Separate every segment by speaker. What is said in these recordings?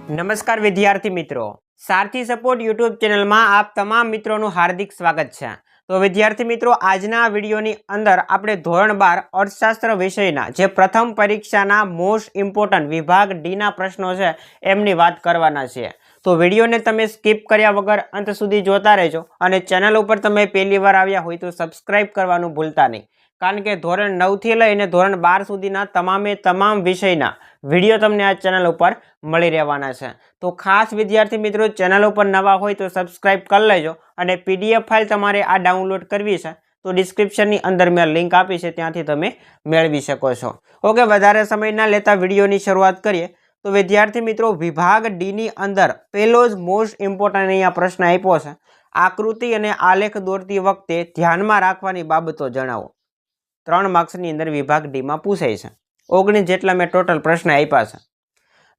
Speaker 1: नमस्कार विद्यार्थी मित्रों, सारथी सपोर्ट यूट्यूब चैनल में आप तमाम मित्रों हार्दिक स्वागत है। तो विद्यार्थी मित्रों, आजना विडियोनी अंदर आपणे धोरण 12 अर्थशास्त्र विषयना जे प्रथम परीक्षाना मोस्ट इम्पोर्टન્ટ विभाग डी ना प्रश्नों है एमनी बात करवाना छे। तो विडियो ने तमे स्कीप कर्या वगर अंत सुधी जोता रहेजो अने चेनल पर तमे पहली वार आव्या होय तो सब्सक्राइब करवानुं भूलता नहीं, कारण के धोरण 9 थी लईने धोरण 12 सुधीना तमामे तमाम विषयना विडियो तमने आ चेनल पर मळी रहेवाना छे। तो खास विद्यार्थी मित्रों, चेनल पर नवा होय तो सब्सक्राइब कर लेजो अने पीडीएफ फाइल तमारे आ डाउनलॉड करवी छे तो डिस्क्रिप्शन नी अंदर मैं लिंक आपी छे, त्यांथी तमे मेळवी शको छो। ओके, वधारे समय न लेता विडियोनी शरूआत करीए। तो विद्यार्थी मित्रों, विभाग डी नी अंदर पहेलो ज मोस्ट इम्पोर्टન્ટ अहींया प्रश्न आप्यो छे, आकृति अने आलेख दौरती वखते ध्यानमां राखवानी बाबतो जणावो। 3 मार्क्सनी अंदर विभाग डी में पूछाय छे। 19 जेटला मैं टोटल प्रश्न आप्या छे।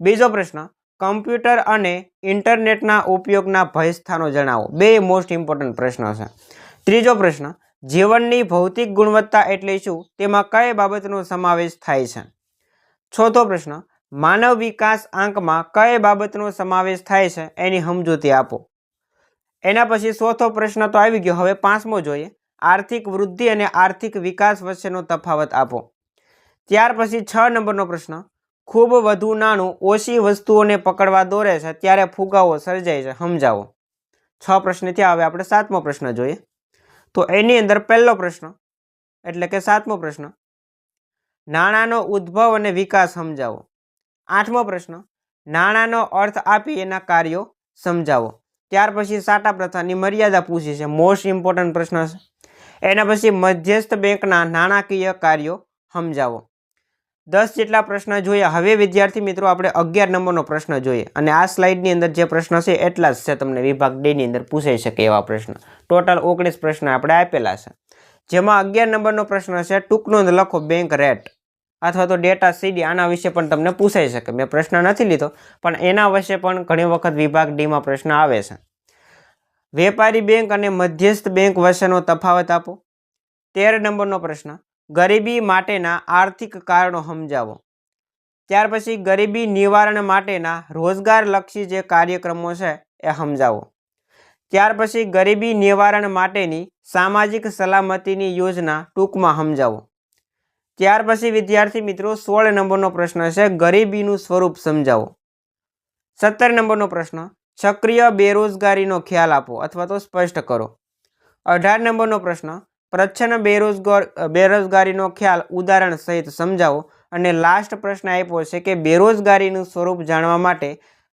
Speaker 1: बीजो प्रश्न, कम्प्यूटर अने इंटरनेटना उपयोगना भयस्थानो जणावो। 2 मोस्ट इम्पोर्टન્ટ प्रश्न छे। त्रीजो प्रश्न, जीवननी भौतिक गुणवत्ता एटले शुं, तेमां कई बाबतनो समावेश थाय छे। चौथो प्रश्न, मानव विकास आंक में कई बाबतनो समावेश थाय छे एनी समजूती आपो। एना पछी चौथो प्रश्न तो आवी गयो। हवे पांचमो जोईए, आर्थिक वृद्धि और आर्थिक विकास वच्चेनो तफावत आपो। त्यार पछी 6 नंबरनो प्रश्न, खूब वधु नानुं ओછી वस्तुओने पकड़वा दौरे छे त्यारे फुगावो सर्जाय छे, समजावो। 6 प्रश्न थया। हवे आपणे 7मो प्रश्न जोईए। तो एनी अंदर पहेलो प्रश्न एटले के 7मो प्रश्न, नाणांनो उद्भव अने विकास समजावो। 8मो प्रश्न, नाणांनो अर्थ आपी एना कार्यो समजावो। त्यार पछी साटा प्रथानी मर्यादा पूछी छे, मोस्ट इम्पोर्टન્ટ प्रश्न छे। एना पछी मध्यस्थ बेंकना नाणाकीय कार्यो समजावो। 10 जेटला प्रश्न जोईए। हवे विद्यार्थी मित्रों, आपणे 11 नंबरनो प्रश्न जोईए अने आ स्लाइडनी अंदर जे प्रश्न छे एटला ज छे, तमने विभाग डी नी अंदर पूछाई शके एवा प्रश्न। टोटल 19 प्रश्न आपणे आपेला छे, जेमां 11 नंबरनो प्रश्न छे, टूंकनोंध लखो बैंक रेट अथवा तो डेटा सीडी। आना विषे पण तमने पूछाई शके। मैं प्रश्न नथी लीधो पण एना विषे पण घणी वखत विभाग डी मां प्रश्न आवे छे। वेपारी बैंक अने मध्यस्थ बैंक वच्चेनो तफावत आपो। 13 नंबरनो प्रश्न, गरीबी माटेना आर्थिक कारणो समजावो। त्यार पछी गरीबी निवारण माटेना रोजगारलक्षी जे कार्यक्रमो छे ए समजावो। त्यार पछी गरीबी निवारण माटेनी सामाजिक सलामतीनी योजना टूंकमां समजावो। त्यार पछी विद्यार्थी मित्रों 16 नंबरनो प्रश्न छे, गरीबीनुं स्वरूप समजावो। 17 नंबरनो प्रश्न, सक्रिय बेरोजगारीनो ख्याल आपो अथवा तो स्पष्ट करो। 18 नंबरनो प्रश्न, प्रच्छन्न बेरोजगारीनो ख्याल उदाहरण सहित समजावो। अने लास्ट प्रश्न आप्यो छे के बेरोजगारीनुं स्वरूप जाणवा माटे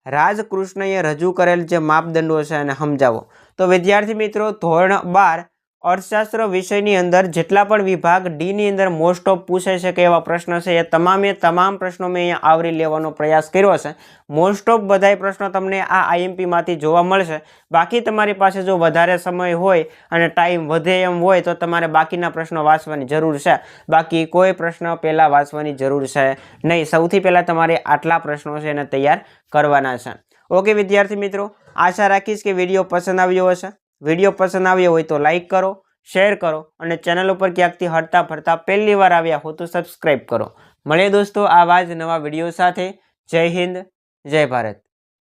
Speaker 1: राजकृष्णए रजू करेल जे मापदंडो छे एने समजावो। तो विद्यार्थी मित्रों, धोरण 12 अर्थशास्त्र विषयनी अंदर जेटला पण विभाग डी नी अंदर मोस्ट ऑफ पूछाई शके एवा प्रश्न छे ए तमामे तमाम प्रश्नों में अहींया आवरी लेवानो प्रयास कर्यो छे। मोस्ट ऑफ बधाय प्रश्नों तमने आ आईएमपी मांथी जोवा मळशे। बाकी तमारी पासे जो वधारे समय होय अने टाइम वधे एम होय तो तमारे बाकीना प्रश्नों वांचवानी जरूर छे। बाकी कोई प्रश्न पहेला वांचवानी जरूर छे नहीं। सौथी पहेला तमारे आटला प्रश्नों छे एने तैयार करवाना छे। ओके विद्यार्थी मित्रों, आशा राखीश के विडियो पसंद आव्यो हशे। विडियो पसंद आव्यो होय तो लाइक करो, शेर करो और चेनल पर क्यांकथी हरता फरता पहली वार आव्या हो तो सब्सक्राइब करो। मळीए दोस्तों आवा ज नवा विडियो साथे। जय हिंद, जय भारत।